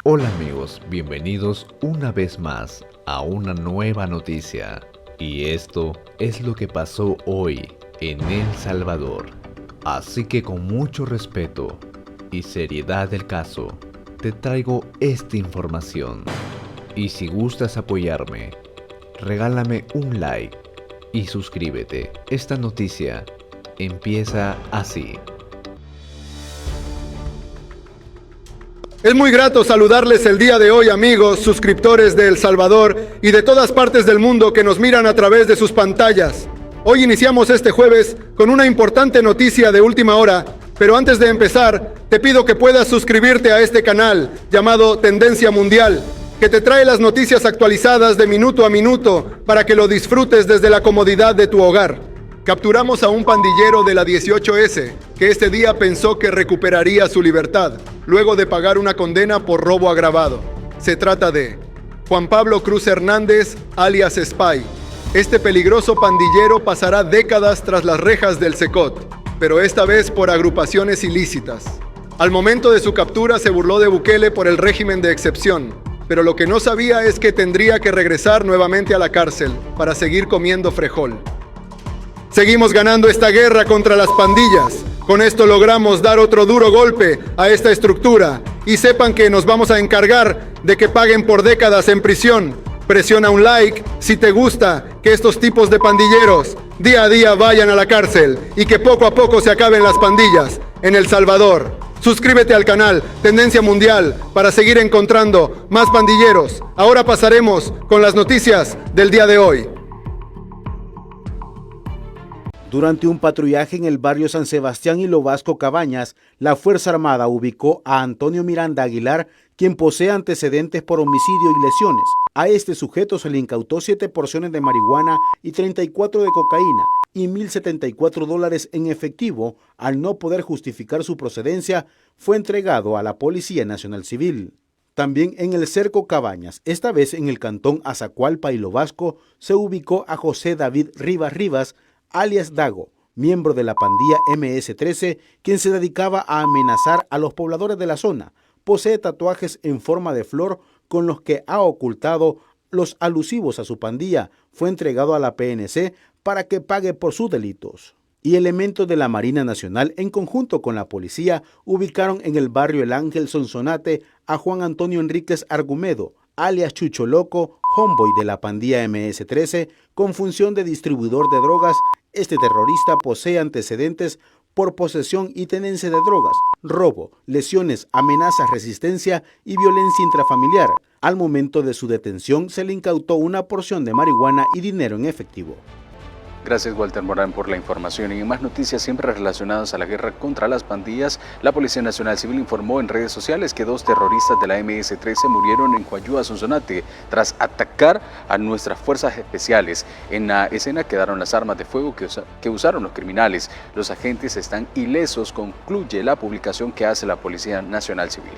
Hola amigos, bienvenidos una vez más a una nueva noticia. Y esto es lo que pasó hoy en El Salvador. Así que con mucho respeto y seriedad del caso, te traigo esta información. Y si gustas apoyarme, regálame un like y suscríbete. Esta noticia empieza así. Es muy grato saludarles el día de hoy, amigos, suscriptores de El Salvador y de todas partes del mundo que nos miran a través de sus pantallas. Hoy iniciamos este jueves con una importante noticia de última hora, pero antes de empezar, te pido que puedas suscribirte a este canal llamado Tendencia Mundial, que te trae las noticias actualizadas de minuto a minuto para que lo disfrutes desde la comodidad de tu hogar. Capturamos a un pandillero de la 18S que este día pensó que recuperaría su libertad luego de pagar una condena por robo agravado. Se trata de Juan Pablo Cruz Hernández, alias Spy. Este peligroso pandillero pasará décadas tras las rejas del Secot, pero esta vez por agrupaciones ilícitas. Al momento de su captura se burló de Bukele por el régimen de excepción, pero lo que no sabía es que tendría que regresar nuevamente a la cárcel para seguir comiendo frejol. Seguimos ganando esta guerra contra las pandillas. Con esto logramos dar otro duro golpe a esta estructura. Y sepan que nos vamos a encargar de que paguen por décadas en prisión. Presiona un like si te gusta que estos tipos de pandilleros día a día vayan a la cárcel y que poco a poco se acaben las pandillas en El Salvador. Suscríbete al canal Tendencia Mundial para seguir encontrando más pandilleros. Ahora pasaremos con las noticias del día de hoy. Durante un patrullaje en el barrio San Sebastián y Lo Vasco Cabañas, la Fuerza Armada ubicó a Antonio Miranda Aguilar, quien posee antecedentes por homicidio y lesiones. A este sujeto se le incautó 7 porciones de marihuana y 34 de cocaína y $1,074 en efectivo. Al no poder justificar su procedencia, fue entregado a la Policía Nacional Civil. También en el Cerco Cabañas, esta vez en el cantón Azacualpa y Lo Vasco, se ubicó a José David Rivas, alias Dago, miembro de la pandilla MS-13, quien se dedicaba a amenazar a los pobladores de la zona. Posee tatuajes en forma de flor con los que ha ocultado los alusivos a su pandilla. Fue entregado a la PNC para que pague por sus delitos. Y elementos de la Marina Nacional, en conjunto con la policía, ubicaron en el barrio El Ángel Sonsonate a Juan Antonio Enríquez Argumedo, alias Chucho Loco, homeboy de la pandilla MS-13, con función de distribuidor de drogas. Este terrorista posee antecedentes por posesión y tenencia de drogas, robo, lesiones, amenazas, resistencia y violencia intrafamiliar. Al momento de su detención se le incautó una porción de marihuana y dinero en efectivo. Gracias, Walter Morán, por la información. Y en más noticias siempre relacionadas a la guerra contra las pandillas, la Policía Nacional Civil informó en redes sociales que 2 terroristas de la MS-13 murieron en Coayúa, Sonsonate, tras atacar a nuestras fuerzas especiales. En la escena quedaron las armas de fuego que usaron los criminales. Los agentes están ilesos, concluye la publicación que hace la Policía Nacional Civil.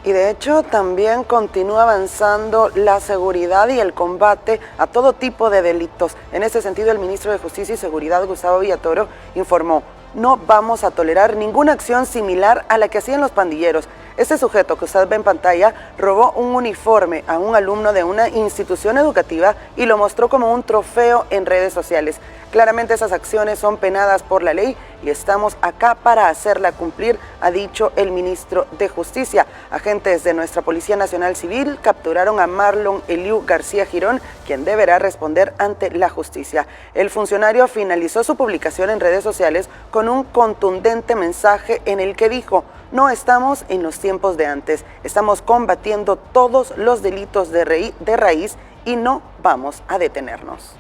Y de hecho también continúa avanzando la seguridad y el combate a todo tipo de delitos. En ese sentido, el ministro de Justicia y Seguridad, Gustavo Villatoro, informó: no vamos a tolerar ninguna acción similar a la que hacían los pandilleros. Este sujeto que usted ve en pantalla robó un uniforme a un alumno de una institución educativa y lo mostró como un trofeo en redes sociales. Claramente esas acciones son penadas por la ley y estamos acá para hacerla cumplir, ha dicho el ministro de Justicia. Agentes de nuestra Policía Nacional Civil capturaron a Marlon Eliu García Girón, quien deberá responder ante la justicia. El funcionario finalizó su publicación en redes sociales con un contundente mensaje en el que dijo: no estamos en los tiempos de antes, estamos combatiendo todos los delitos de raíz y no vamos a detenernos.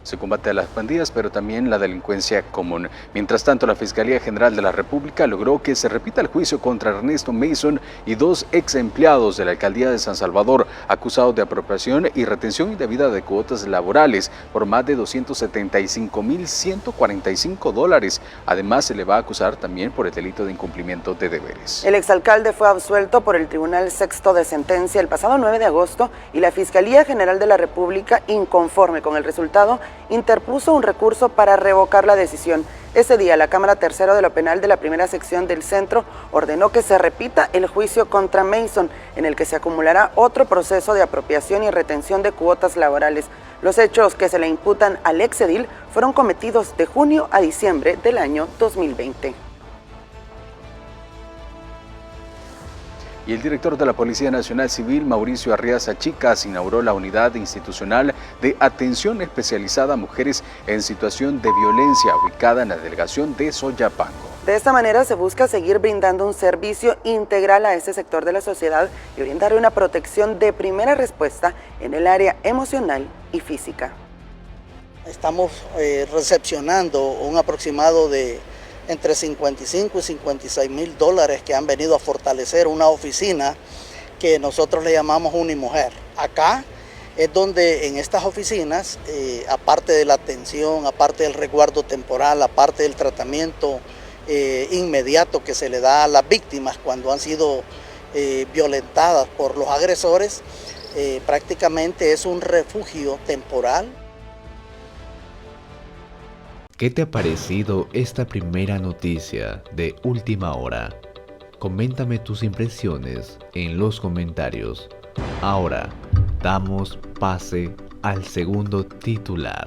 Se combate a las pandillas, pero también la delincuencia común. Mientras tanto, la Fiscalía General de la República logró que se repita el juicio contra Ernesto Mason y 2 ex empleados de la Alcaldía de San Salvador, acusados de apropiación y retención indebida de cuotas laborales por más de $275,145. Además, se le va a acusar también por el delito de incumplimiento de deberes. El exalcalde fue absuelto por el Tribunal Sexto de Sentencia el pasado 9 de agosto y la Fiscalía General de la República, inconforme con el resultado, interpuso un recurso para revocar la decisión. Ese día, la Cámara Tercero de lo Penal de la Primera Sección del Centro ordenó que se repita el juicio contra Mason, en el que se acumulará otro proceso de apropiación y retención de cuotas laborales. Los hechos que se le imputan al exedil fueron cometidos de junio a diciembre del año 2020. Y el director de la Policía Nacional Civil, Mauricio Arriaza Chicas, inauguró la unidad institucional de atención especializada a mujeres en situación de violencia, ubicada en la delegación de Soyapango. De esta manera se busca seguir brindando un servicio integral a este sector de la sociedad y brindarle una protección de primera respuesta en el área emocional y física. Estamos recepcionando un aproximado de entre 55 y 56 mil dólares que han venido a fortalecer una oficina que nosotros le llamamos Unimujer. Acá es donde en estas oficinas, aparte de la atención, aparte del resguardo temporal, aparte del tratamiento inmediato que se le da a las víctimas cuando han sido violentadas por los agresores, prácticamente es un refugio temporal. ¿Qué te ha parecido esta primera noticia de última hora? Coméntame tus impresiones en los comentarios. Ahora, damos pase al segundo titular.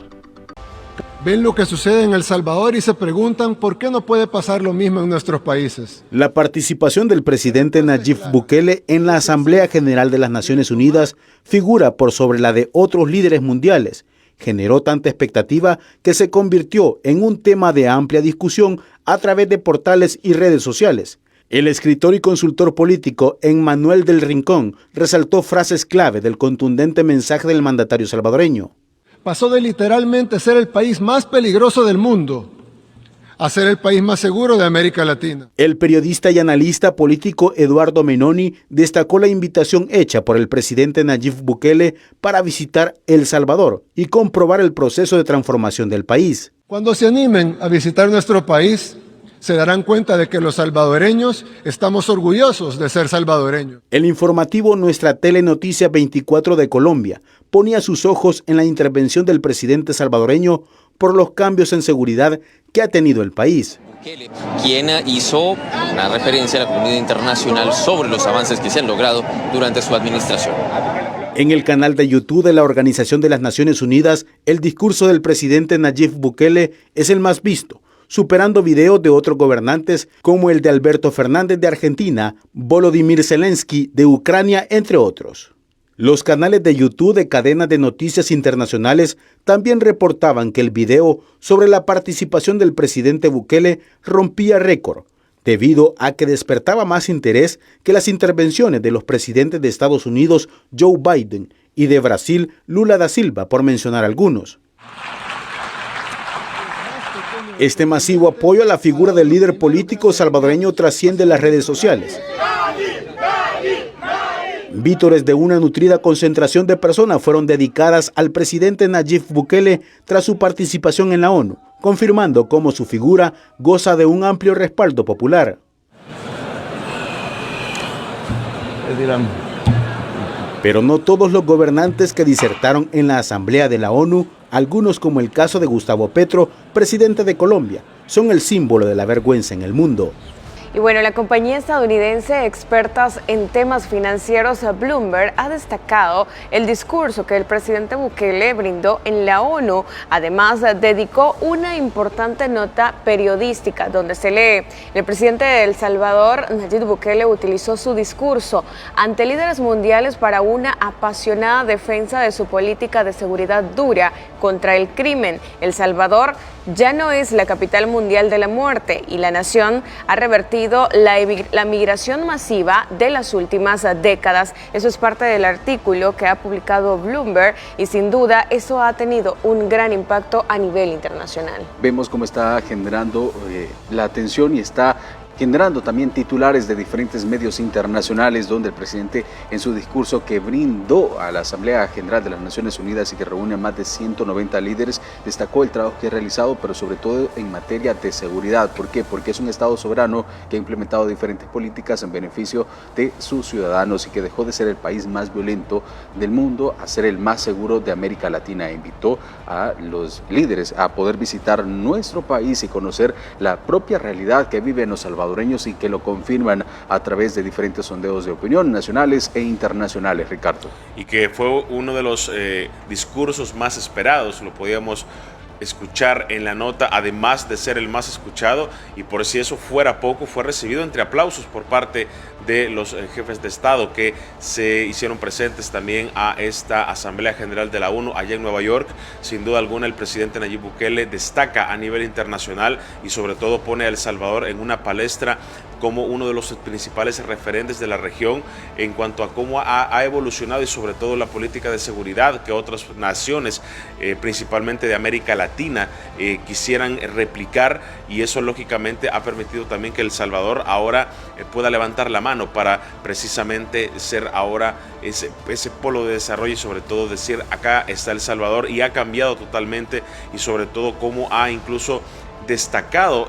Ven lo que sucede en El Salvador y se preguntan por qué no puede pasar lo mismo en nuestros países. La participación del presidente Nayib Bukele en la Asamblea General de las Naciones Unidas figura por sobre la de otros líderes mundiales. Generó tanta expectativa que se convirtió en un tema de amplia discusión a través de portales y redes sociales. El escritor y consultor político Emmanuel del Rincón resaltó frases clave del contundente mensaje del mandatario salvadoreño. Pasó de literalmente ser el país más peligroso del mundo a ser el país más seguro de América Latina. El periodista y analista político Eduardo Menoni destacó la invitación hecha por el presidente Nayib Bukele para visitar El Salvador y comprobar el proceso de transformación del país. Cuando se animen a visitar nuestro país, se darán cuenta de que los salvadoreños estamos orgullosos de ser salvadoreños. El informativo Nuestra Telenoticia 24 de Colombia ponía sus ojos en la intervención del presidente salvadoreño por los cambios en seguridad que ha tenido el país. Quien hizo una referencia a la comunidad internacional sobre los avances que se han logrado durante su administración. En el canal de YouTube de la Organización de las Naciones Unidas, el discurso del presidente Nayib Bukele es el más visto, superando videos de otros gobernantes como el de Alberto Fernández de Argentina, Volodymyr Zelensky de Ucrania, entre otros. Los canales de YouTube de cadenas de noticias internacionales también reportaban que el video sobre la participación del presidente Bukele rompía récord, debido a que despertaba más interés que las intervenciones de los presidentes de Estados Unidos, Joe Biden, y de Brasil, Lula da Silva, por mencionar algunos. Este masivo apoyo a la figura del líder político salvadoreño trasciende las redes sociales. Vítores de una nutrida concentración de personas fueron dedicadas al presidente Nayib Bukele tras su participación en la ONU, confirmando cómo su figura goza de un amplio respaldo popular. Pero no todos los gobernantes que disertaron en la Asamblea de la ONU, algunos como el caso de Gustavo Petro, presidente de Colombia, son el símbolo de la vergüenza en el mundo. Y bueno, la compañía estadounidense expertas en temas financieros Bloomberg ha destacado el discurso que el presidente Bukele brindó en la ONU. Además, dedicó una importante nota periodística donde se lee: el presidente de El Salvador, Nayib Bukele, utilizó su discurso ante líderes mundiales para una apasionada defensa de su política de seguridad dura contra el crimen. El Salvador ya no es la capital mundial de la muerte y la nación ha revertido sido la migración masiva de las últimas décadas. Eso es parte del artículo que ha publicado Bloomberg y sin duda eso ha tenido un gran impacto a nivel internacional. Vemos cómo está generando la atención y está generando también titulares de diferentes medios internacionales, donde el presidente, en su discurso que brindó a la Asamblea General de las Naciones Unidas y que reúne a más de 190 líderes, destacó el trabajo que ha realizado, pero sobre todo en materia de seguridad. ¿Por qué? Porque es un Estado soberano que ha implementado diferentes políticas en beneficio de sus ciudadanos y que dejó de ser el país más violento del mundo a ser el más seguro de América Latina. E invitó a los líderes a poder visitar nuestro país y conocer la propia realidad que viven los salvadoreños y que lo confirman a través de diferentes sondeos de opinión nacionales e internacionales, Ricardo. Y que fue uno de los discursos más esperados, lo podíamos escuchar en la nota, además de ser el más escuchado, y por si eso fuera poco, fue recibido entre aplausos por parte de los jefes de Estado que se hicieron presentes también a esta Asamblea General de la ONU allá en Nueva York. Sin duda alguna, el presidente Nayib Bukele destaca a nivel internacional y sobre todo pone a El Salvador en una palestra como uno de los principales referentes de la región en cuanto a cómo ha evolucionado y sobre todo la política de seguridad que otras naciones, principalmente de América Latina, quisieran replicar, y eso lógicamente ha permitido también que El Salvador ahora pueda levantar la mano para precisamente ser ahora ese polo de desarrollo y sobre todo decir acá está El Salvador, y ha cambiado totalmente y sobre todo cómo ha incluso destacado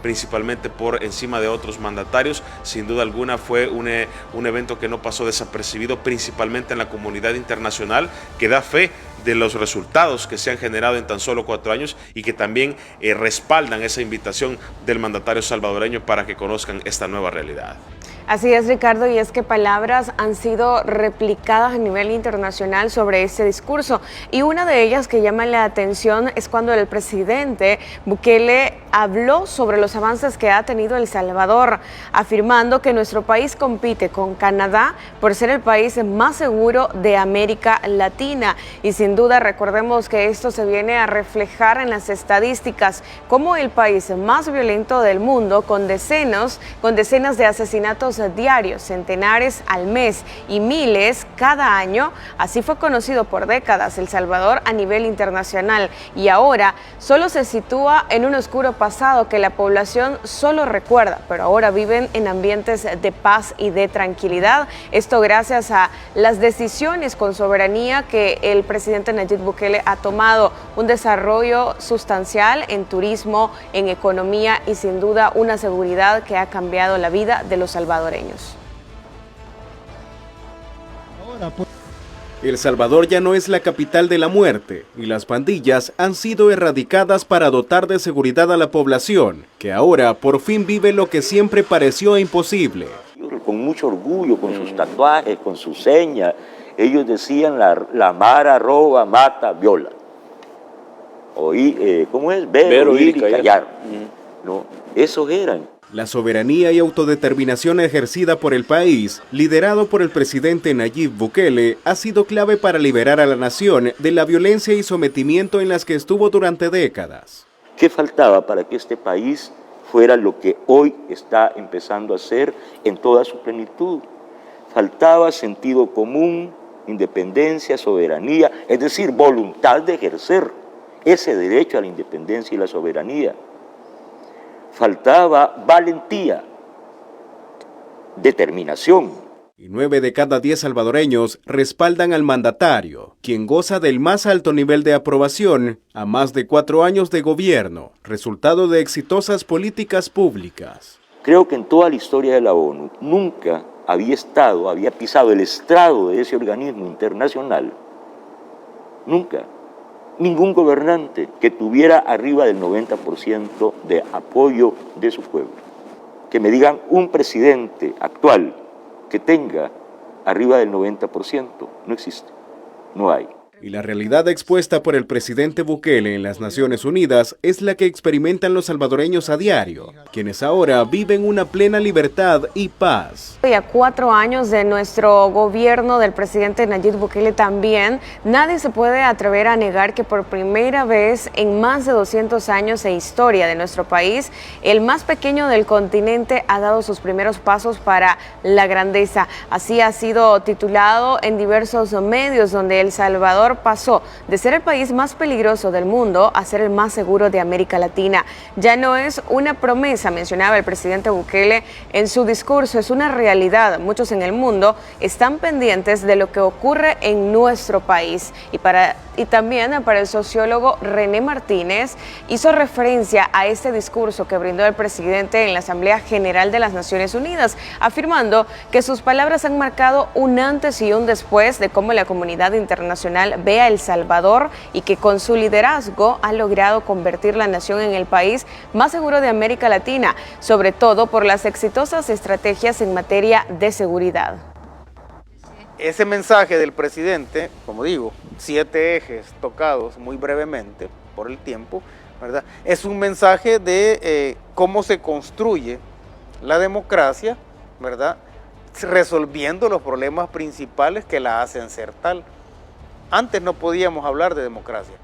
principalmente por encima de otros mandatarios. Sin duda alguna fue un evento que no pasó desapercibido, principalmente en la comunidad internacional, que da fe de los resultados que se han generado en tan solo 4 años y que también respaldan esa invitación del mandatario salvadoreño para que conozcan esta nueva realidad. Así es, Ricardo, y es que palabras han sido replicadas a nivel internacional sobre este discurso, y una de ellas que llama la atención es cuando el presidente Bukele habló sobre los avances que ha tenido El Salvador, afirmando que nuestro país compite con Canadá por ser el país más seguro de América Latina, y sin duda recordemos que esto se viene a reflejar en las estadísticas como el país más violento del mundo, con decenas de asesinatos diarios, centenares al mes y miles cada año. Así fue conocido por décadas El Salvador a nivel internacional, y ahora solo se sitúa en un oscuro pasado que la población solo recuerda, pero ahora viven en ambientes de paz y de tranquilidad. Esto gracias a las decisiones con soberanía que el presidente Nayib Bukele ha tomado, un desarrollo sustancial en turismo, en economía y sin duda una seguridad que ha cambiado la vida de los salvadoreños. El Salvador ya no es la capital de la muerte y las pandillas han sido erradicadas para dotar de seguridad a la población, que ahora por fin vive lo que siempre pareció imposible. Con mucho orgullo, con sus tatuajes, con sus señas, ellos decían la Mara roba, mata, viola. ¿Cómo es? Ver, oír y callar. No, esos eran. La soberanía y autodeterminación ejercida por el país, liderado por el presidente Nayib Bukele, ha sido clave para liberar a la nación de la violencia y sometimiento en las que estuvo durante décadas. ¿Qué faltaba para que este país fuera lo que hoy está empezando a ser en toda su plenitud? Faltaba sentido común, independencia, soberanía, es decir, voluntad de ejercer ese derecho a la independencia y la soberanía. Faltaba valentía, determinación. Y 9 de cada 10 salvadoreños respaldan al mandatario, quien goza del más alto nivel de aprobación a más de 4 años de gobierno, resultado de exitosas políticas públicas. Creo que en toda la historia de la ONU nunca había pisado el estrado de ese organismo internacional. Nunca. Ningún gobernante que tuviera arriba del 90% de apoyo de su pueblo. Que me digan un presidente actual que tenga arriba del 90%, no existe, no hay. Y la realidad expuesta por el presidente Bukele en las Naciones Unidas es la que experimentan los salvadoreños a diario, quienes ahora viven una plena libertad y paz. A 4 años de nuestro gobierno del presidente Nayib Bukele también, nadie se puede atrever a negar que por primera vez en más de 200 años de historia de nuestro país, el más pequeño del continente ha dado sus primeros pasos para la grandeza. Así ha sido titulado en diversos medios, donde El Salvador pasó de ser el país más peligroso del mundo a ser el más seguro de América Latina. Ya no es una promesa, mencionaba el presidente Bukele en su discurso, es una realidad. Muchos en el mundo están pendientes de lo que ocurre en nuestro país. Y también para el sociólogo René Martínez, hizo referencia a este discurso que brindó el presidente en la Asamblea General de las Naciones Unidas, afirmando que sus palabras han marcado un antes y un después de cómo la comunidad internacional ve a El Salvador, y que con su liderazgo ha logrado convertir la nación en el país más seguro de América Latina, sobre todo por las exitosas estrategias en materia de seguridad. Ese mensaje del presidente, como digo, 7 ejes tocados muy brevemente por el tiempo, ¿verdad? Es un mensaje de cómo se construye la democracia, ¿verdad? Resolviendo los problemas principales que la hacen ser tal. Antes no podíamos hablar de democracia.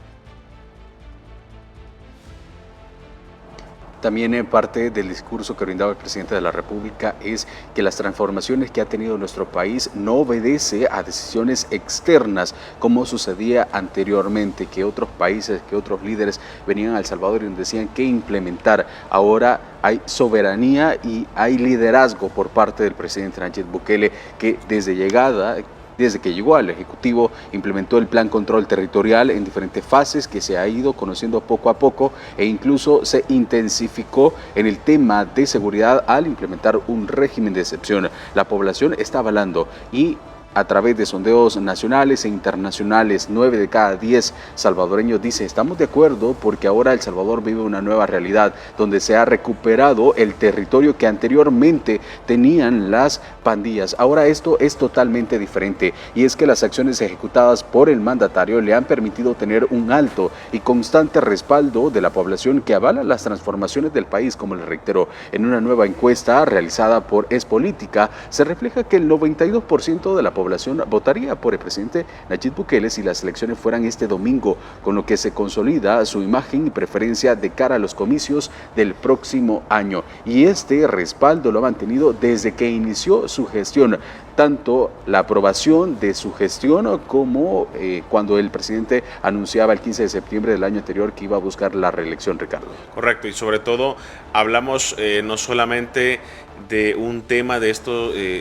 También parte del discurso que brindaba el presidente de la República es que las transformaciones que ha tenido nuestro país no obedece a decisiones externas como sucedía anteriormente, que otros países, que otros líderes venían a El Salvador y decían qué implementar. Ahora hay soberanía y hay liderazgo por parte del presidente Nayib Bukele, que desde que llegó al Ejecutivo, implementó el Plan Control Territorial en diferentes fases que se ha ido conociendo poco a poco, e incluso se intensificó en el tema de seguridad al implementar un régimen de excepción. La población está avalando, y a través de sondeos nacionales e internacionales, 9 de cada 10 salvadoreños dicen estamos de acuerdo porque ahora El Salvador vive una nueva realidad donde se ha recuperado el territorio que anteriormente tenían las pandillas. Ahora esto es totalmente diferente, y es que las acciones ejecutadas por el mandatario le han permitido tener un alto y constante respaldo de la población que avala las transformaciones del país. Como le reiteró, en una nueva encuesta realizada por Espolítica se refleja que el 92% de la población votaría por el presidente Nayib Bukele si las elecciones fueran este domingo, con lo que se consolida su imagen y preferencia de cara a los comicios del próximo año. Y este respaldo lo ha mantenido desde que inició su gestión, tanto la aprobación de su gestión como cuando el presidente anunciaba el 15 de septiembre del año anterior que iba a buscar la reelección, Ricardo. Correcto, y sobre todo hablamos no solamente de un tema de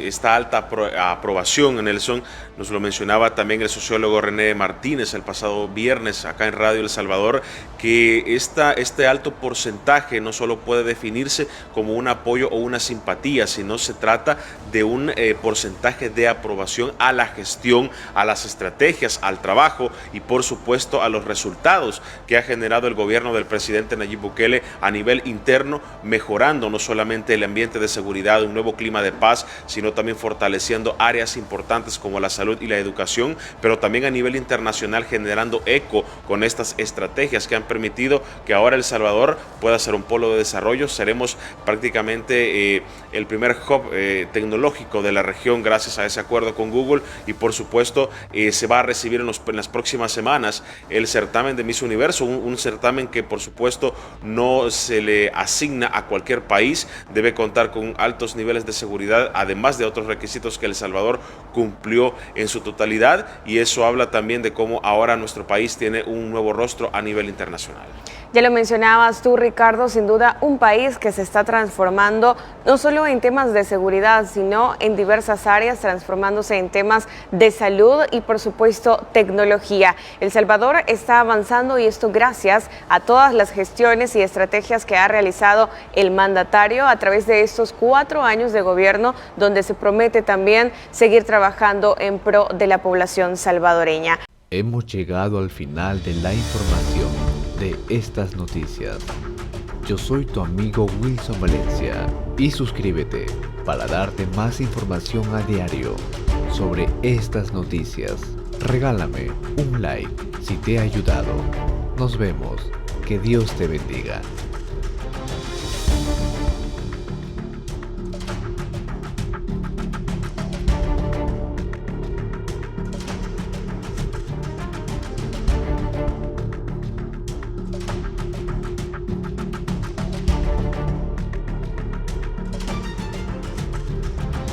esta alta aprobación, Nelson, nos lo mencionaba también el sociólogo René Martínez el pasado viernes acá en Radio El Salvador, que este alto porcentaje no solo puede definirse como un apoyo o una simpatía, sino se trata de un porcentaje de aprobación a la gestión, a las estrategias, al trabajo y por supuesto a los resultados que ha generado el gobierno del presidente Nayib Bukele a nivel interno, mejorando no solamente el ambiente de seguridad, un nuevo clima de paz, sino también fortaleciendo áreas importantes como la salud y la educación, pero también a nivel internacional generando eco con estas estrategias que han permitido que ahora El Salvador pueda ser un polo de desarrollo. Seremos prácticamente el primer hub tecnológico de la región gracias a ese acuerdo con Google, y por supuesto se va a recibir en las próximas semanas el certamen de Miss Universo, un certamen que por supuesto no se le asigna a cualquier país, debe contar con altos niveles de seguridad, además de otros requisitos que El Salvador cumplió en su totalidad, y eso habla también de cómo ahora nuestro país tiene un nuevo rostro a nivel internacional. Ya lo mencionabas tú, Ricardo, sin duda un país que se está transformando no solo en temas de seguridad, sino en diversas áreas, transformándose en temas de salud y por supuesto tecnología. El Salvador está avanzando, y esto gracias a todas las gestiones y estrategias que ha realizado el mandatario a través de estos 4 años de gobierno, donde se promete también seguir trabajando en pro de la población salvadoreña. Hemos llegado al final de la información de estas noticias. Yo soy tu amigo Wilson Valencia, y suscríbete para darte más información a diario sobre estas noticias. Regálame un like si te ha ayudado. Nos vemos. Que Dios te bendiga.